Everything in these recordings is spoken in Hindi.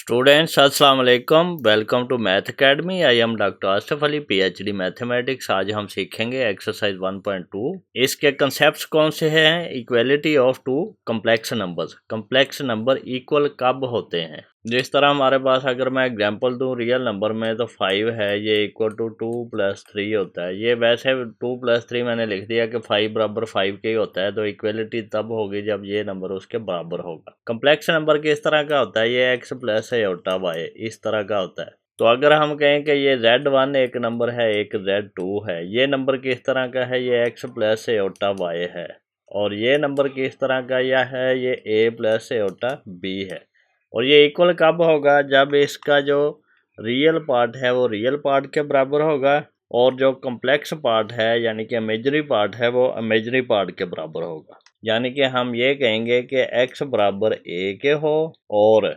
स्टूडेंट्स अस्सलाम वालेकुम, welcome to math academy. I am doctor Asif Ali, PhD mathematics. आज हम सीखेंगे एक्सरसाइज 1.2। इसके कंसेप्ट्स कौन से हैं? Equality of two complex numbers. Complex number equal कब होते हैं? जिस तरह हमारे पास अगर मैं एग्जांपल दूं रियल नंबर में, तो 5 है, ये इक्वल टू 2 + 3 होता है। ये वैसे 2 + 3 मैंने लिख दिया कि 5 बराबर 5 के ही होता है, तो इक्वलिटी तब होगी जब ये नंबर उसके बराबर होगा। कम्प्लेक्स नंबर किस तरह का होता है? ये x + y इस तरह का होता है। तो अगर हम कहें कि ये Z1 एक नंबर है, एक Z2 है, ये नंबर किस तरह का है? ये x + y है। और ये नंबर किस तरह का यह है? ये a + b है। और ये इक्वल कब होगा? जब इसका जो रियल पार्ट है वो रियल पार्ट के बराबर होगा, और जो कम्प्लेक्स पार्ट है यानी कि इमेजिनरी पार्ट है वो इमेजिनरी पार्ट के बराबर होगा। यानी कि हम ये कहेंगे कि x बराबर a के हो और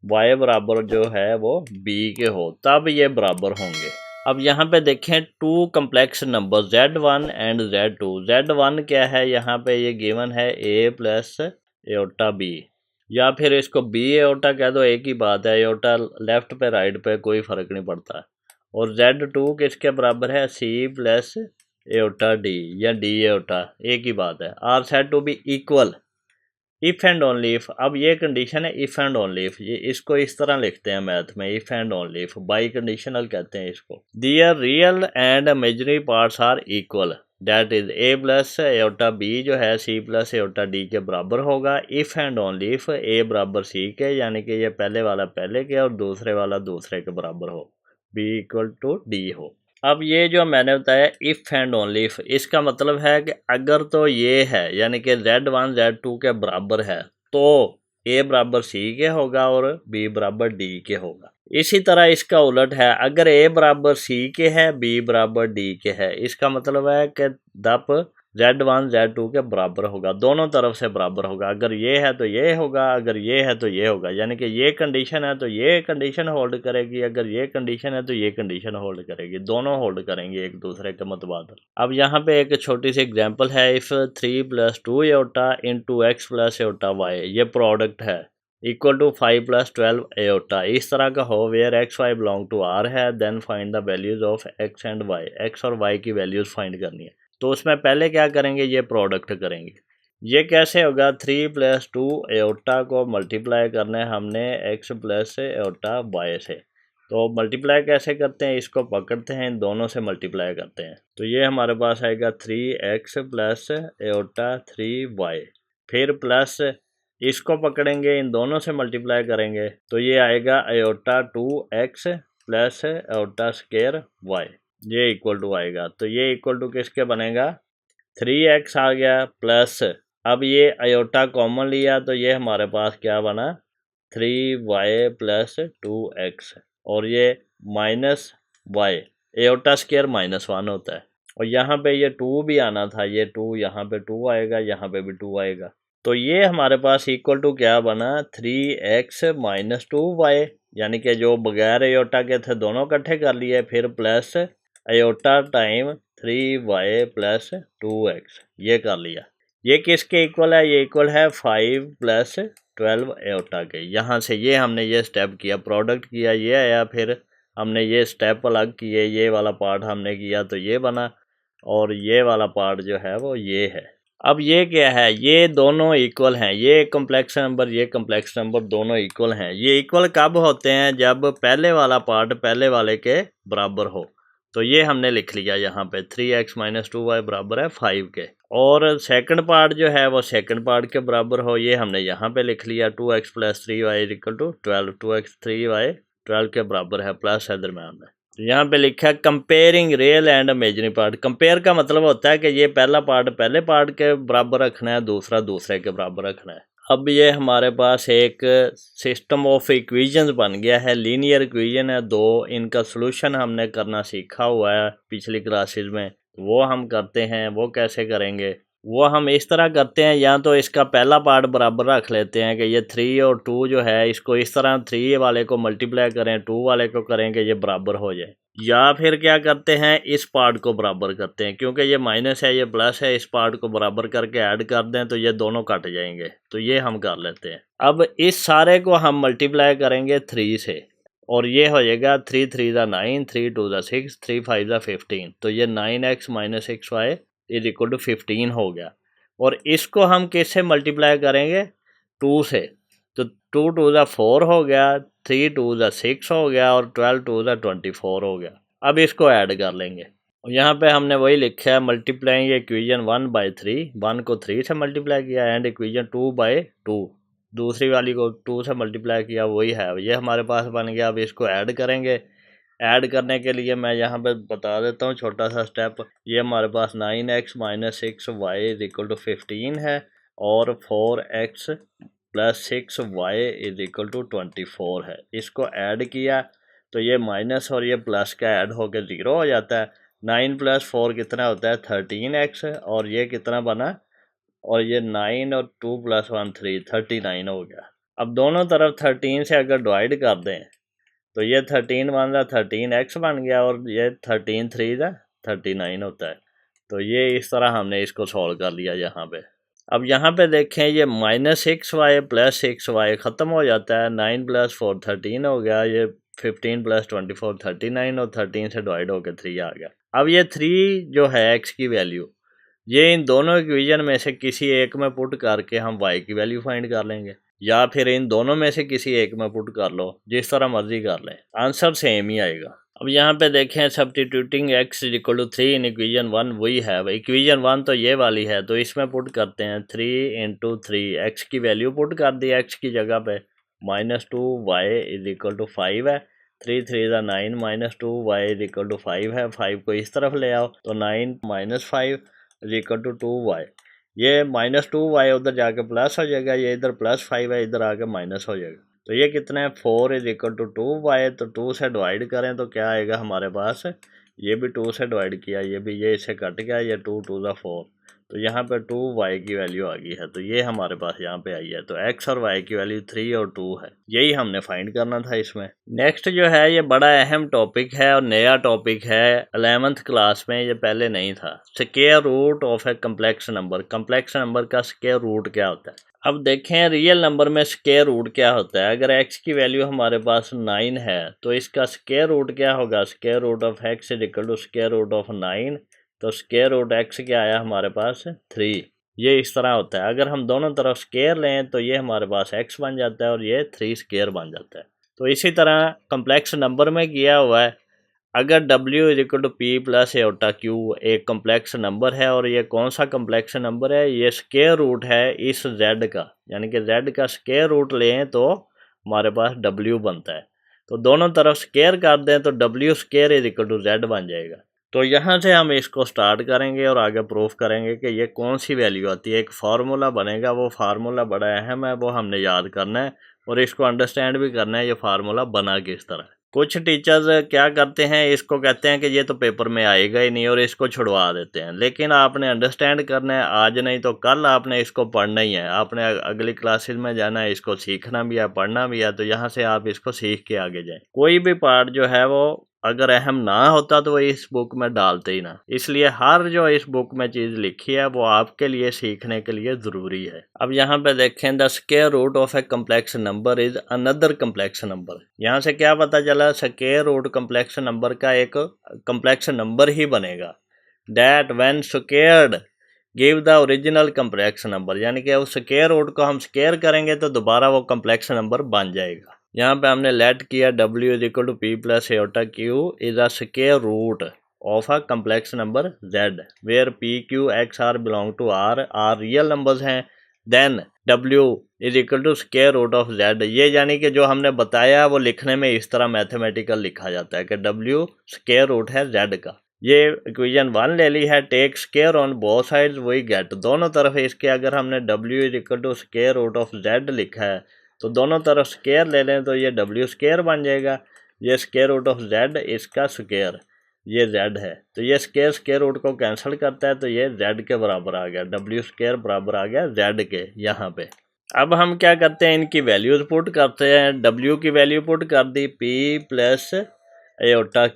y बराबर जो है वो b के हो, तब ये बराबर होंगे। अब यहाँ पे देखें to complex number Z1 and Z2। Z1 क्या है? यहाँ पे ये गिवन है a + b, या फिर इसको बी एओटा कह दो, एक ही बात है। एओटा लेफ्ट पे राइट पे कोई फ़र्क नहीं पड़ता। और Z2 किसके बराबर है? C + एओटा D या D एओटा, एक ही बात है। Are said to be equal if and only if. अब ये कंडीशन है इफ़ एंड ओनली इफ़, ये इसको इस तरह लिखते हैं मैथ में, if and only if, biconditional कहते हैं इसको। Their real and imaginary parts are equal, that is a + iota b जो है C + एओटा d के बराबर होगा। If and only if a बराबर c के, यानी कि ये पहले वाला पहले के और दूसरे वाला दूसरे के बराबर हो, b = d हो। अब ये जो मैंने बताया इफ़ एंड ओनली इफ़, इसका मतलब है कि अगर तो ये है यानी कि Z1 Z2 के बराबर है, तो a बराबर c के होगा और b बराबर d के होगा। इसी तरह इसका उलट है, अगर a बराबर c के है, b बराबर d के है, इसका मतलब है कि दप Z1 Z2 के बराबर होगा, दोनों तरफ से बराबर होगा। अगर ये है तो ये होगा, अगर ये है तो ये होगा। यानी कि ये कंडीशन है तो ये कंडीशन होल्ड करेगी, अगर ये कंडीशन है तो ये कंडीशन होल्ड करेगी, दोनों होल्ड करेंगे एक दूसरे के मुतबादिल। अब यहाँ पे एक छोटी सी एग्जांपल है, if 3 + 2 iota into x + iota y, ये प्रोडक्ट है, इक्वल टू 5 + 12 एओटा, इस तरह का हो, where x y belong to R है, then find the values of x and y। x और y की वैल्यूज़ फाइंड करनी है। तो उसमें पहले क्या करेंगे? ये प्रोडक्ट करेंगे। ये कैसे होगा? 3 + 2 एओटा को मल्टीप्लाई करना है हमने x + एओटा y से। तो मल्टीप्लाई कैसे करते हैं? इसको पकड़ते हैं, इन दोनों से मल्टीप्लाई करते हैं, तो ये हमारे पास आएगा 3x + एओटा 3y। फिर प्लस इसको पकड़ेंगे, इन दोनों से मल्टीप्लाई करेंगे, तो ये आएगा aorta 2x + aorta square y, ये इक्वल टू आएगा। तो ये इक्वल टू किसके बनेगा? 3x आ गया प्लस, अब ये आयोटा कॉमन लिया तो ये हमारे पास क्या बना? 3y + 2x, और ये -y, एओटा स्क्वायर -1 होता है। और यहाँ पे ये 2 भी आना था, ये 2 यहाँ पे 2 आएगा, यहाँ पे भी 2 आएगा। तो ये हमारे पास इक्वल टू क्या बना? 3x - 2y, यानी कि जो बगैर एओटा के थे दोनों इकट्ठे कर लिए, फिर plus aorta time 3y + 2x, ये कर लिया। ये किसके इक्वल है? ये इक्वल है 5 + 12 एओटा के। यहाँ से ये हमने ये स्टेप किया, प्रोडक्ट किया, ये आया, फिर हमने ये स्टेप अलग किए, ये वाला पार्ट हमने किया तो ये बना, और ये वाला पार्ट जो है वो ये है। अब ये क्या है? ये दोनों इक्वल हैं, ये कम्प्लेक्स नंबर, ये कम्प्लेक्स नंबर, दोनों इक्वल हैं। ये इक्वल कब होते हैं? जब पहले वाला पार्ट पहले वाले के बराबर हो। तो ये हमने लिख लिया यहाँ पे 3x - 2y बराबर है 5 के, और सेकंड पार्ट जो है वो सेकंड पार्ट के बराबर हो, ये हमने यहाँ पे लिख लिया 2x + 3y = 12, 2x 3y 12 के बराबर है, प्लस है दरम्यान में। तो यहाँ पे लिखा है comparing real and imaginary part. Compare का मतलब होता है कि ये पहला पार्ट पहले पार्ट के बराबर रखना है, दूसरा दूसरे के बराबर रखना है। अब ये हमारे पास एक सिस्टम ऑफ इक्वेशंस बन गया है, लीनियर इक्वेशन है दो, इनका सॉल्यूशन हमने करना सीखा हुआ है पिछली क्लासेस में, वो हम करते हैं। वो कैसे करेंगे? वो हम इस तरह करते हैं, या तो इसका पहला पार्ट बराबर रख लेते हैं कि ये 3 और 2 जो है, इसको इस तरह 3 वाले को मल्टीप्लाई करें, 2 वाले को करेंगे ये बराबर हो जाए, या फिर क्या करते हैं, इस पार्ट को बराबर करते हैं, क्योंकि ये माइनस है ये प्लस है, इस पार्ट को बराबर करके ऐड कर दें तो ये दोनों कट जाएंगे, तो ये हम कर लेते हैं। अब इस सारे को हम मल्टीप्लाई करेंगे 3 से, और ये हो जाएगा 3 3 ज़ा 9, 3 2 ज़ा 6, 3 5 ज़ा 15, तो ये 9x minus 6y is equal to 15 हो गया। और इसको हम किससे मल्टीप्लाई करेंगे, 2 से, तो 2 2 ज़ा 4 हो गया, 3 2 ज़ा 6 हो गया, और 12 2 ज़ा 24 हो गया। अब इसको ऐड कर लेंगे, और यहाँ पे हमने वही लिखा है, मल्टीप्लाइंग इक्वेशन 1/3, 1 को 3 से मल्टीप्लाई किया, एंड इक्वेशन 2/2, दूसरी वाली को 2 से मल्टीप्लाई किया, वही है, ये हमारे पास बन गया। अब इसको ऐड करेंगे, ऐड करने के लिए मैं यहाँ पे बता देता हूँ छोटा सा स्टेप। ये हमारे पास 9x minus 6y is equal to 15 है, और 4x plus 6y is equal to 24 है। इसको ऐड किया तो ये माइनस और ये प्लस का ऐड होकर 0 हो जाता है। 9 + 4 कितना होता है, 13x, और ये कितना बना, और ये 9 और 2 + 1 3, 39 हो गया। अब दोनों तरफ 13 से अगर डिवाइड कर दें तो ये 13 1 ज़ा 13x बन गया, और ये 13 3 ज़ा 39 होता है। तो ये इस तरह हमने इसको सॉल्व कर लिया यहाँ पे। अब यहाँ पे देखें, ये -6y प्लस 6y ख़त्म हो जाता है, 9 + 4 13 हो गया, ये 15 + 24 39, और 13 से डिवाइड होकर 3 आ गया। अब ये 3 जो है x की वैल्यू, ये इन दोनों इक्वेशन में से किसी एक में पुट करके हम y की वैल्यू फाइंड कर लेंगे, या फिर इन दोनों में से किसी एक में पुट कर लो, जिस तरह मर्जी कर लें, आंसर सेम ही आएगा। अब यहाँ पे देखें, substituting x is equal to 3 in equation 1, वही है भाई, इक्वेशन 1 तो ये वाली है, तो इसमें पुट करते हैं 3 × 3, x की वैल्यू पुट कर दी x की जगह पे, -2y इज इक्वल टू 5 है, 3 3 ज़ा 9, -2y इज इक्वल टू 5 है, 5 को इस तरफ ले आओ तो 9 - 5 इज इक्वल टू 2y, ये -2y उधर जाके प्लस हो जाएगा, ये इधर +5 है, इधर आके माइनस हो जाएगा, तो ये कितना है, 4 इज इक्वल टू 2y, तो 2 से डिवाइड करें तो क्या आएगा हमारे पास, ये भी 2 से डिवाइड किया, ये भी, ये इससे कट गया, ये 2 2 ज़ा 4, तो यहाँ पे 2y की वैल्यू आ गई है, तो ये हमारे पास यहाँ पे आई है। तो x और y की वैल्यू 3 और 2 है, यही हमने फाइंड करना था इसमें। नेक्स्ट जो है, ये बड़ा अहम टॉपिक है और नया टॉपिक है 11th क्लास में, ये पहले नहीं था। Square root of a complex number. Complex number का स्क्वायर रूट क्या होता है? अब देखें, रियल नंबर में स्क्वायर रूट क्या होता है। अगर x की वैल्यू हमारे पास 9 है तो इसका स्क्वायर रूट क्या होगा, square root of x is equal to square root of 9, तो स्क्वायर रूट x क्या आया हमारे पास, 3। ये इस तरह होता है, अगर हम दोनों तरफ स्क्वायर लें तो ये हमारे पास x बन जाता है और ये 3 स्क्वायर बन जाता है। तो इसी तरह कम्प्लेक्स नंबर में किया हुआ है। अगर w is equal to p + q एक कम्प्लेक्स नंबर है, और ये कौन सा कम्प्लेक्स नंबर है, ये स्क्वायर रूट है इस z का, यानी कि z का स्क्वायर रूट लें तो हमारे पास w बनता है। तो दोनों तरफ स्क्वायर कर दें तो w² is equal to z बन जाएगा। तो यहाँ से हम इसको स्टार्ट करेंगे और आगे प्रूफ करेंगे कि ये कौन सी वैल्यू आती है। एक फार्मूला बनेगा, वो फार्मूला बड़ा अहम है, वो हमने याद करना है और इसको अंडरस्टैंड भी करना है, ये फार्मूला बना किस तरह। कुछ टीचर्स क्या करते हैं, इसको कहते हैं कि ये तो पेपर में आएगा ही नहीं और इसको छुड़वा देते हैं, लेकिन आपने अंडरस्टैंड करना है, आज नहीं तो कल आपने इसको पढ़ना ही है, आपने अगली क्लासेस में जाना है, इसको सीखना भी है, पढ़ना भी है, तो यहाँ से आप इसको सीख के आगे जाएं। कोई भी पार्ट जो है वो अगर अहम ना होता तो वो इस बुक में डालते ही ना, इसलिए हर जो इस बुक में चीज़ लिखी है वो आपके लिए सीखने के लिए ज़रूरी है। अब यहाँ पे देखें, the square root of a complex number is another complex number. यहाँ से क्या पता चला, स्क्वायर रूट कम्प्लेक्स नंबर का एक कम्प्लेक्स नंबर ही बनेगा। That when squared give the original complex number, यानी कि उस स्क्वायर रूट को हम स्क्वायर करेंगे तो दोबारा वो कम्प्लेक्स नंबर बन जाएगा। यहाँ पे हमने लेट किया w is equal to p + q is a square root of a complex number z where p q x r belong to r real numbers हैं। Then w is equal to square root of z, ये यानी कि जो हमने बताया वो लिखने में इस तरह मैथमेटिकल लिखा जाता है कि w स्क्वायर रूट है z का। ये इक्वेशन 1 ले ली है, take square on both sides, वही गेट, दोनों तरफ इसके अगर हमने w is equal to square root of z लिखा है तो दोनों तरफ स्क्वायर ले लें तो ये w² बन जाएगा। ये स्क्वायर रूट ऑफ z, इसका स्क्वायर, ये z है, तो ये स्क्वायर रूट को कैंसिल करता है तो ये z के बराबर आ गया, w² बराबर आ गया z के यहाँ पे। अब हम क्या करते हैं, इनकी वैल्यूज पुट करते हैं। w की वैल्यू पुट कर दी p +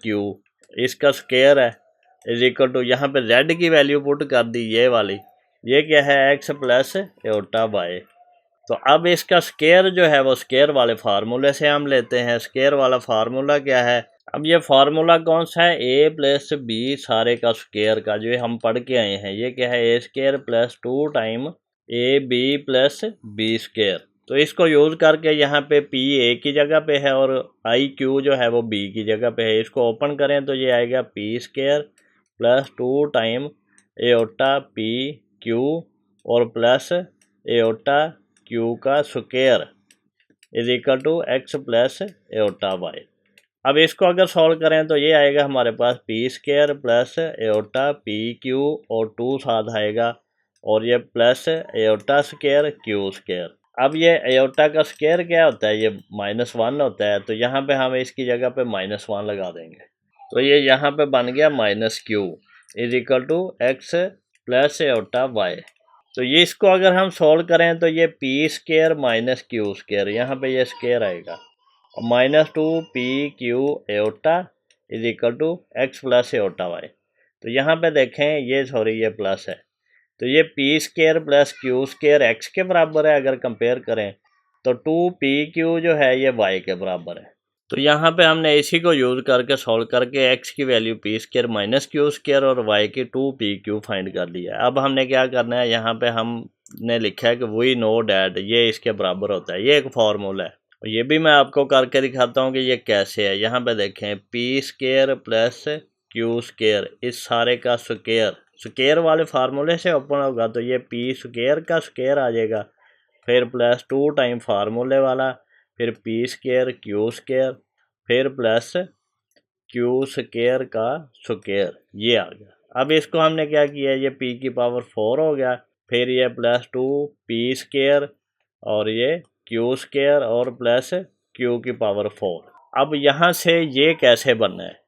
q इसका स्केयर है इज इक्वल टू, यहाँ पे z की वैल्यू पुट कर दी ये वाली, ये क्या है x प्लस एओटा वाई। तो अब इसका स्केयर जो है वो स्केयर वाले फार्मूले से हम लेते हैं। स्केयर वाला फार्मूला क्या है, अब ये फार्मूला कौन सा है, a प्लस बी सारे का स्केयर का, जो हम पढ़ के आए हैं। ये क्या है, a square plus 2 time a b plus b square. तो इसको यूज़ करके यहाँ पे p a की जगह पे है और i q जो है वो b की जगह पे है। इसको ओपन करें तो ये आएगा p square plus 2 time iota p q और प्लस एओटा q का square is equal to x plus iota y. अब इसको अगर सॉल्व करें तो ये आएगा हमारे पास p square plus iota p q और 2 साथ आएगा और ये plus iota square q square. अब ये एओटा का स्केयर क्या होता है, ये -1 होता है, तो यहाँ पे हम इसकी जगह पे -1 लगा देंगे। तो ये यहाँ पे बन गया minus q is equal to x plus iota y. तो ये इसको अगर हम सोल्व करें तो ये p square minus q square, यहाँ पे ये स्केयर आएगा, और -2 p q iota is equal to x plus iota y. तो यहाँ पे देखें ये सॉरी ये प्लस है, तो ये p square plus Q square x के बराबर है। अगर कंपेयर करें तो 2 पी क्यू जो है ये वाई के बराबर है। तो यहाँ पे हमने इसी को यूज़ करके सॉल्व करके x की value P square minus q square और y की 2 पी क्यू फाइंड कर लिया। अब हमने क्या करना है, यहाँ पे हमने लिखा है कि वी नो डैट ये इसके बराबर होता है। ये एक फार्मूला है और ये भी मैं आपको करके दिखाता हूँ कि ये कैसे है। यहाँ पे देखें P square plus Q square, इस सारे का स्केयर स्केयर वाले फार्मूले से ओपन होगा तो ये पी स्केयर का स्केयर आ जाएगा, फिर प्लस 2 टाइम फार्मूले वाला, फिर पी स्केयर क्यू स्केयर, फिर प्लस क्यू स्केयर का स्केयर, ये आ गया। अब इसको हमने क्या किया, ये p की पावर 4 हो गया, फिर ये प्लस 2 पी स्केयर और ये क्यू स्केयर और प्लस क्यू की पावर 4। अब यहाँ से ये कैसे बनना है,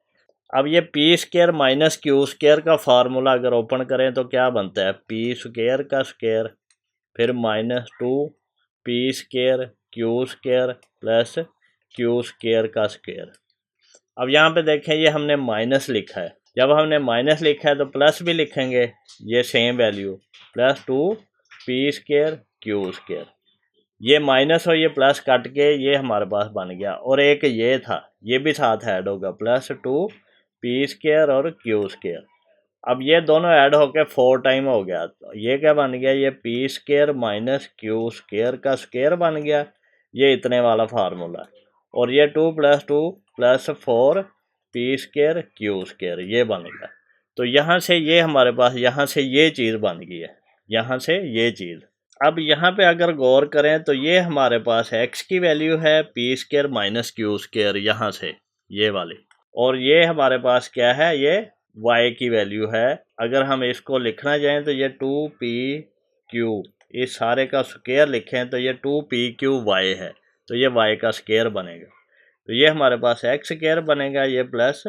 अब ये p square minus q square का फार्मूला अगर ओपन करें तो क्या बनता है, पी स्केयर का स्केयर फिर -2 P square q square plus Q square का स्केयर। अब यहाँ पे देखें ये हमने माइनस लिखा है, जब हमने माइनस लिखा है तो प्लस भी लिखेंगे, ये same value +2 P square q square, ये माइनस और ये प्लस कट के ये हमारे पास बन गया, और एक ये था ये भी साथ ऐड होगा +2 पी स्केयर और क्यू स्केयर। अब ये दोनों ऐड होके 4 टाइम हो गया, तो ये क्या बन गया, ये p square minus q square का स्केयर बन गया, ये इतने वाला फार्मूला, और ये 2 + 2 + 4 पी स्केयर क्यू स्केयर ये बन गया। तो यहाँ से ये हमारे पास यहाँ से ये चीज़ बन गई है, यहाँ से ये चीज़। अब यहाँ पे अगर गौर करें तो ये हमारे पास x की वैल्यू है P square minus q square, यहाँ से ये वाली, और ये हमारे पास क्या है, ये y की वैल्यू है। अगर हम इसको लिखना चाहें तो ये 2pq, इस सारे का स्क्वायर लिखें तो ये 2pqy है, तो ये y का स्क्वायर बनेगा। तो ये हमारे पास x स्क्वायर बनेगा, ये प्लस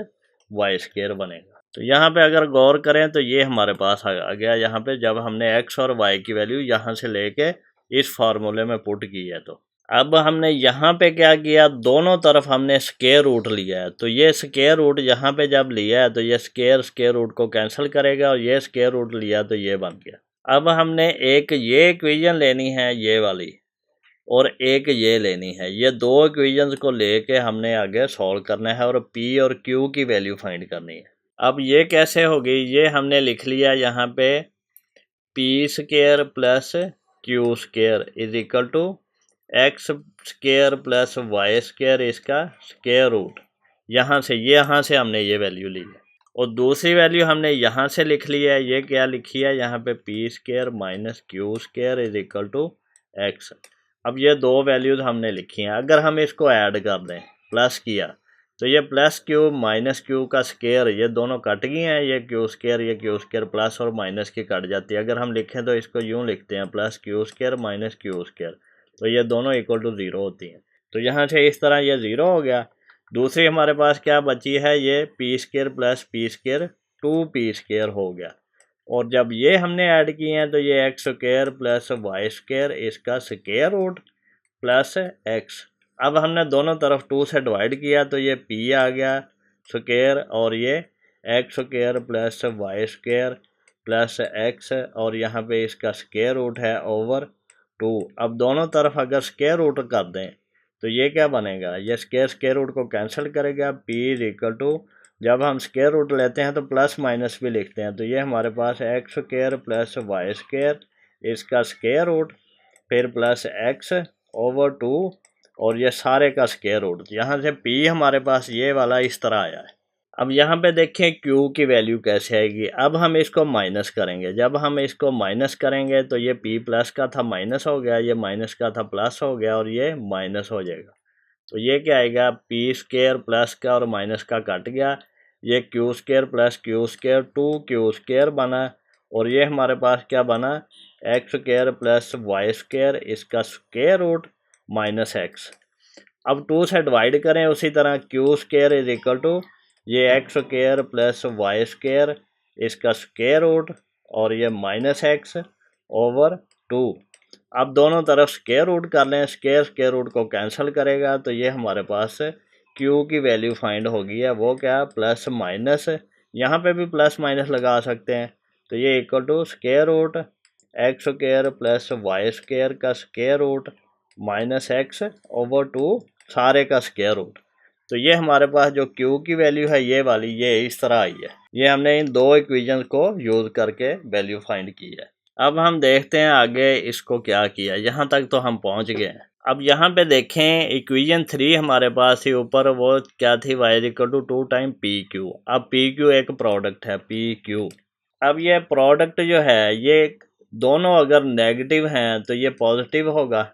y स्क्वायर बनेगा। तो यहाँ पे अगर गौर करें तो ये हमारे पास आ गया, यहाँ पे जब हमने x और y की वैल्यू यहाँ से लेके इस फार्मूले में पुट की है। तो अब हमने यहाँ पे क्या किया, दोनों तरफ हमने स्क्वायर रूट लिया है, तो ये स्क्वायर रूट यहाँ पे जब लिया है तो ये स्क्वायर रूट को कैंसिल करेगा, और ये स्क्वायर रूट लिया तो ये बन गया। अब हमने एक ये इक्वेशन लेनी है ये वाली, और एक ये लेनी है, ये दो इक्वेशंस को लेके हमने आगे सॉल्व करना है और p और q की वैल्यू फाइंड करनी है। अब ये कैसे होगी, ये हमने लिख लिया यहाँ पे p square plus q square is equal to x square plus y square, इसका स्क्वायर रूट, यहाँ से हमने ये वैल्यू ली है, और दूसरी वैल्यू हमने यहाँ से लिख ली है, ये क्या लिखी है यहाँ पे p square minus q square is equal to x. अब ये दो वैल्यूज हमने लिखी हैं, अगर हम इसको ऐड कर दें प्लस किया तो ये प्लस क्यू माइनस क्यू का स्क्वायर, ये दोनों कट गए हैं, ये क्यू स्क्वायर प्लस और माइनस की कट जाती है। अगर हम लिखें तो इसको यूँ लिखते हैं plus q square minus q square, तो ये दोनों इक्वल टू 0 होती हैं। तो यहाँ से इस तरह ये 0 हो गया। दूसरी हमारे पास क्या बची है, ये P square plus P square 2p square हो गया, और जब ये हमने ऐड किए हैं तो ये x square plus y square, इसका स्क्वायर रूट प्लस एक्स। अब हमने दोनों तरफ 2 से डिवाइड किया तो ये p आ गया स्क्वायर और ये x square plus y square plus x और यहाँ पे इसका स्क्वायर रूट है ओवर 2। अब दोनों तरफ अगर स्क्वायर रूट कर दें तो ये क्या बनेगा, ये स्क्वायर रूट को कैंसिल करेगा। p इज इक्वल टू, जब हम स्क्वायर रूट लेते हैं तो प्लस माइनस भी लिखते हैं, तो ये हमारे पास x square plus y square इसका स्क्वायर रूट फिर प्लस एक्स ओवर 2 और ये सारे का स्क्वायर रूट। यहाँ से p हमारे पास ये वाला इस तरह आया है। अब यहाँ पे देखें q की वैल्यू कैसे आएगी। अब हम इसको माइनस करेंगे, जब हम इसको माइनस करेंगे तो ये p प्लस का था माइनस हो गया, ये माइनस का था प्लस हो गया और ये माइनस हो जाएगा। तो ये क्या आएगा, p स्क्वायर प्लस का और माइनस का कट गया, ये q square plus q square 2q square बना और ये हमारे पास क्या बना, x square plus y square इसका स्क्वायर रूट माइनस एक्स। अब 2 से डिवाइड करें, उसी तरह q square is equal to ये x square plus y square इसका स्क्वायर रूट और ये माइनस एक्स ओवर 2। अब दोनों तरफ स्क्वायर रूट कर लें, स्क्वायर रूट को कैंसिल करेगा तो ये हमारे पास q की वैल्यू फाइंड होगी है, वो क्या प्लस माइनस, यहाँ पे भी प्लस माइनस लगा सकते हैं, तो ये equal to square root x square plus y square का square root minus x over 2 सारे का स्क्वायर रूट। तो ये हमारे पास जो q की वैल्यू है ये वाली, ये इस तरह आई है। ये हमने इन दो इक्वेशन को यूज़ करके वैल्यू फाइंड की है। अब हम देखते हैं आगे इसको क्या किया, यहाँ तक तो हम पहुँच गए हैं। अब यहाँ पे देखें इक्वेशन 3 हमारे पास ही ऊपर वो क्या थी, y equal to 2 time PQ। अब PQ एक प्रोडक्ट है PQ। अब ये प्रोडक्ट जो है ये दोनों अगर नेगेटिव हैं तो ये पॉजिटिव होगा,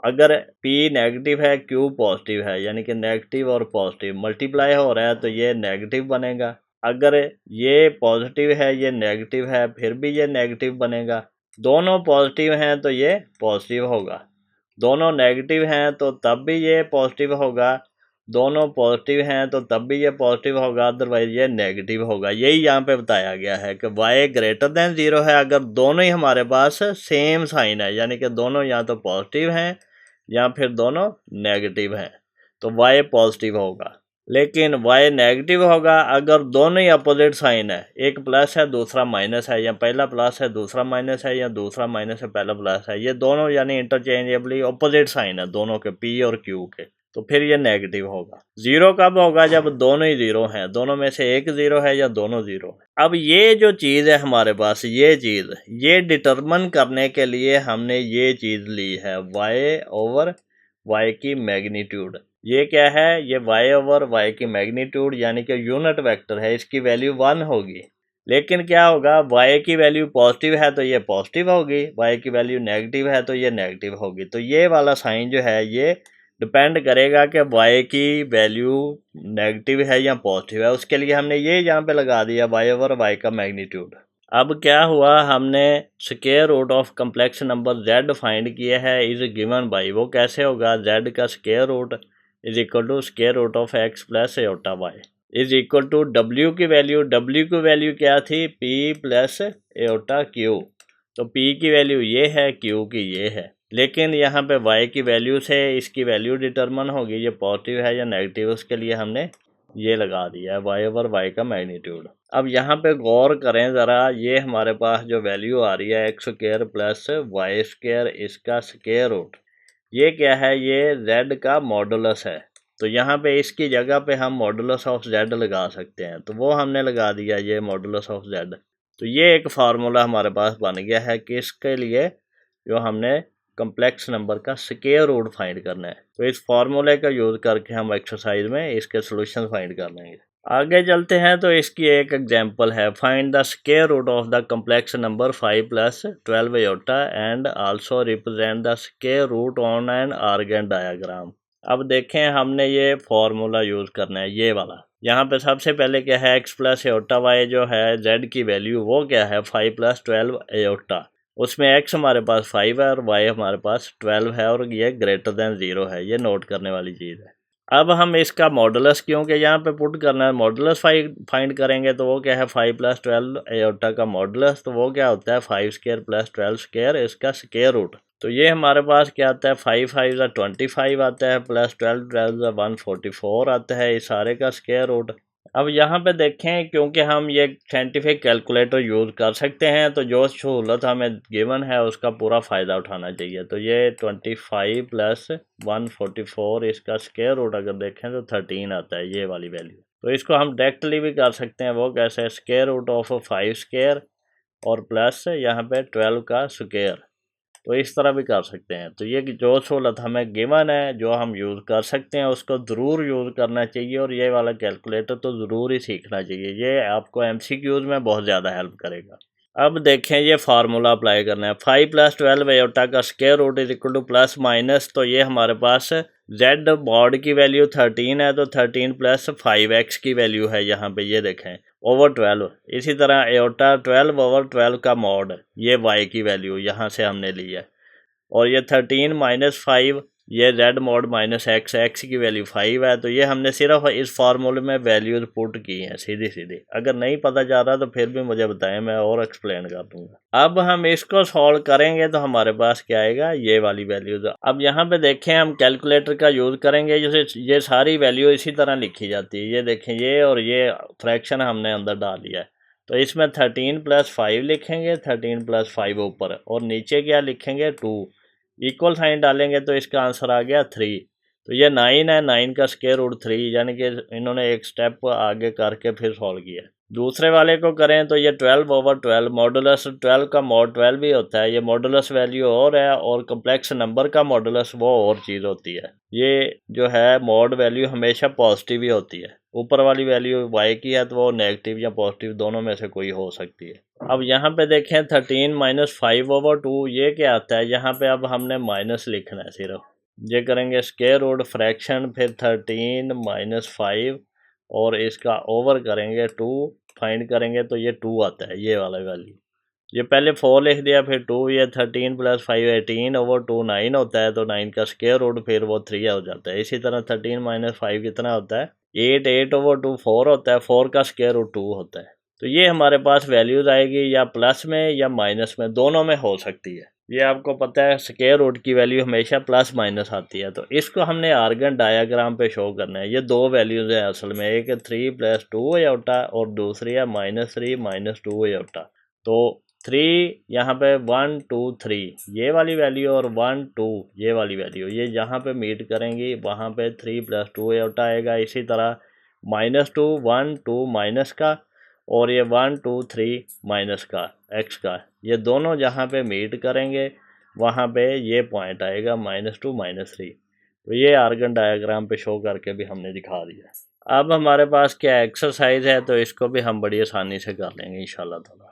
अगर P नेगेटिव है Q पॉजिटिव है, यानी कि नेगेटिव और पॉजिटिव मल्टीप्लाई हो रहा है तो ये नेगेटिव बनेगा। अगर ये पॉजिटिव है ये नेगेटिव है फिर भी ये नेगेटिव बनेगा। दोनों पॉजिटिव हैं तो ये पॉजिटिव होगा, दोनों नेगेटिव हैं तो तब भी ये पॉजिटिव होगा, दोनों पॉजिटिव हैं तो तब भी ये पॉजिटिव होगा, अदरवाइज ये नेगेटिव होगा। यही यहाँ पे बताया गया है कि y ग्रेटर देन 0 है अगर दोनों ही हमारे पास सेम साइन है, यानी कि दोनों या तो पॉजिटिव हैं या फिर दोनों नेगेटिव हैं, तो y पॉजिटिव होगा। लेकिन y नेगेटिव होगा अगर दोनों ही अपोजिट साइन है, एक प्लस है दूसरा माइनस है, या पहला प्लस है दूसरा माइनस है, या दूसरा माइनस है पहला प्लस है, ये दोनों यानी इंटरचेंजेबली अपोजिट साइन है दोनों के p और q के, तो फिर ये नेगेटिव होगा। 0 कब होगा, जब दोनों ही 0 हैं, दोनों में से एक 0 है या दोनों 0 है। अब ये जो चीज़ है हमारे पास, ये चीज़ ये डिटरमिन करने के लिए हमने ये चीज़ ली है y ओवर y की मैग्नीट्यूड। ये क्या है, ये y ओवर y की मैग्नीट्यूड यानी कि यूनिट वेक्टर है, इसकी वैल्यू 1 होगी। लेकिन क्या होगा, y की वैल्यू पॉजिटिव है तो ये पॉजिटिव होगी, y की वैल्यू नेगेटिव है तो ये नेगेटिव होगी। तो ये वाला साइन जो है ये डिपेंड करेगा कि y की वैल्यू नेगेटिव है या पॉजिटिव है, उसके लिए हमने ये यहाँ पे लगा दिया y ओवर y का मैग्नीट्यूड। अब क्या हुआ, हमने square root of complex number z find किया है इज गिवन बाई, वो कैसे होगा, z का square root is equal to square root of x plus iota y is equal to w की वैल्यू क्या थी, p प्लस एयोटा q। तो p की वैल्यू ये है, q की ये है, लेकिन यहाँ पे y की वैल्यू से इसकी वैल्यू डिटरमिन होगी, ये पॉजिटिव है या नेगेटिव, उसके लिए हमने ये लगा दिया है y ओवर y का मैग्नीट्यूड। अब यहाँ पे गौर करें ज़रा, ये हमारे पास जो वैल्यू आ रही है x square plus y square इसका स्क्वायर रूट, ये क्या है, ये z का मॉडुलस है। तो यहाँ पे इसकी जगह पे हम मॉडुलस ऑफ z लगा सकते हैं, तो वो हमने लगा दिया ये मॉडुलस ऑफ z। तो ये एक फार्मूला हमारे पास बन गया है कि इसके लिए जो हमने कम्प्लेक्स नंबर का स्क्वायर रूट फाइंड करना है। तो इस फार्मूले का यूज़ करके हम एक्सरसाइज में इसके सॉल्यूशन फाइंड कर लेंगे। आगे चलते हैं तो इसकी एक एग्जांपल है, find the square root of the complex number 5 plus 12 iota and also represent the square root on an Argand diagram. अब देखें हमने ये फार्मूला यूज़ करना है, ये वाला। यहाँ पे सबसे पहले क्या है, x प्लस एयोटा y जो है z की वैल्यू वो क्या है 5 प्लस 12 एयोटा, उसमें x हमारे पास 5 है और y हमारे पास 12 है और ये ग्रेटर देन 0 है, ये नोट करने वाली चीज़ है। अब हम इसका मॉडुलस क्योंकि यहाँ पे पुट करना है, मॉडुलस फाइंड करेंगे तो वो क्या है 5 प्लस 12 एयोटा का मॉडुलस, तो वो क्या होता है 5 स्क्वायर प्लस 12 स्क्वायर इसका स्क्वायर रूट। तो ये हमारे पास क्या आता है 5 5 25 आता है प्लस 12 12 144 आता है, इस सारे का स्क्वायर रूट। अब यहाँ पे देखें, क्योंकि हम ये साइंटिफिक कैलकुलेटर यूज़ कर सकते हैं तो जो सहूलत हमें गिवन है उसका पूरा फ़ायदा उठाना चाहिए। तो ये 25 प्लस 144 इसका स्क्वायर रूट अगर देखें तो 13 आता है, ये वाली वैल्यू। तो इसको हम डायरेक्टली भी कर सकते हैं, वो कैसे, स्क्वायर रूट ऑफ 5 स्क्वायर और प्लस यहाँ पे 12 का स्क्वायर, तो इस तरह भी कर सकते हैं। तो ये जो सहूलत हमें गिवन है, जो हम यूज़ कर सकते हैं, उसको ज़रूर यूज़ करना चाहिए और ये वाला कैलकुलेटर तो ज़रूर ही सीखना चाहिए। ये आपको MCQs में बहुत ज़्यादा हेल्प करेगा। अब देखें, ये फार्मूला अप्लाई करना है। 5 + 12 एयोटा का square root is equal to plus minus, तो ये हमारे पास z मॉड की वैल्यू 13 है, तो 13 + 5x की वैल्यू है यहाँ पे, ये देखें, ओवर 12। इसी तरह एयोटा 12 ओवर 12 का मॉड, ये y की वैल्यू यहाँ से हमने ली है। और ये 13 - 5, ये z मॉड माइनस x की वैल्यू 5 है। तो ये हमने सिर्फ इस फार्मूले में वैल्यूज पुट की हैं सीधी सीधी। अगर नहीं पता जा रहा तो फिर भी मुझे बताएं, मैं और एक्सप्लेन कर दूंगा। अब हम इसको सॉल्व करेंगे तो हमारे पास क्या आएगा, ये वाली वैल्यूज। अब यहाँ पे देखें, हम कैलकुलेटर का यूज़ करेंगे, जैसे ये सारी वैल्यू इसी तरह लिखी जाती है। ये देखें, ये और ये फ्रैक्शन हमने अंदर डाल लिया है। तो इसमें 13 + 5 लिखेंगे, 13 + 5 ऊपर, और नीचे क्या लिखेंगे, 2। इक्वल साइन डालेंगे तो इसका आंसर आ गया 3। तो ये 9 है, 9 का स्क्वायर रूट 3, यानी कि इन्होंने एक स्टेप आगे करके फिर सॉल्व किया। दूसरे वाले को करें तो ये 12 ओवर 12, मॉडुलस 12 का मॉड 12 भी होता है। ये मॉडुलस वैल्यू और है, और कम्प्लेक्स नंबर का मॉडुलस वो और चीज़ होती है। ये जो है मॉड वैल्यू हमेशा पॉजिटिव ही होती है। ऊपर वाली वैल्यू y की है तो वो नेगेटिव या पॉजिटिव दोनों में से कोई हो सकती है। अब यहाँ पे देखें, 13 - 5 ओवर 2, ये क्या आता है, यहाँ पे अब हमने माइनस लिखना है सिर्फ। ये करेंगे स्क्वायर रूट फ्रैक्शन, फिर 13 - 5 और इसका ओवर करेंगे 2, फाइंड करेंगे तो ये 2 आता है, ये वाला वैल्यू। ये पहले 4 लिख दिया, फिर 2, ये 13 + 5 18 ओवर 2 9 होता है, तो 9 का स्क्वायर रूट फिर वो 3 हो जाता है। इसी तरह 13 - 5 कितना होता है, 8 ओवर 2 4 होता है, 4 का स्क्वायर रूट 2 होता है। तो ये हमारे पास वैल्यूज आएगी या प्लस में या माइनस में, दोनों में हो सकती है। ये आपको पता है, स्क्वायर रूट की वैल्यू हमेशा प्लस माइनस आती है। तो इसको हमने आर्गन डायग्राम पे शो करना है। ये दो वैल्यूज हैं असल में, एक है 3 + 2 एयोटा और दूसरी है -3 - 2 एयोटा। तो 3 यहाँ पे 1 2 3 ये वाली वैल्यू और 1 2 ये वाली वैल्यू, ये यहाँ पे मीट करेंगी, वहाँ पे 3 + 2 एयोटा आएगा। इसी तरह -2 1 2 माइनस का, और ये 1 2 3 माइनस का x का, ये दोनों जहाँ पे मीट करेंगे वहाँ पे ये पॉइंट आएगा -2 -3। तो ये आर्गन डायग्राम पे शो करके भी हमने दिखा दिया। अब हमारे पास क्या एक्सरसाइज है, तो इसको भी हम बड़ी आसानी से कर लेंगे इंशाल्लाह ताला।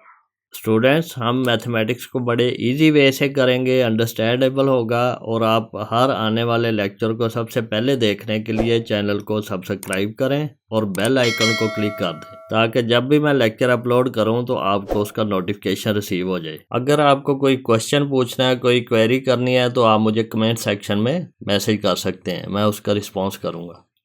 स्टूडेंट्स, हम मैथमेटिक्स को बड़े इजी वे से करेंगे, अंडरस्टैंडेबल होगा, और आप हर आने वाले लेक्चर को सबसे पहले देखने के लिए चैनल को सब्सक्राइब करें और बेल आइकन को क्लिक कर दें, ताकि जब भी मैं लेक्चर अपलोड करूं तो आपको उसका नोटिफिकेशन रिसीव हो जाए। अगर आपको कोई क्वेश्चन पूछना है, कोई क्वेरी करनी है, तो आप मुझे कमेंट सेक्शन में मैसेज कर सकते हैं, मैं उसका रिस्पॉन्स करूँगा।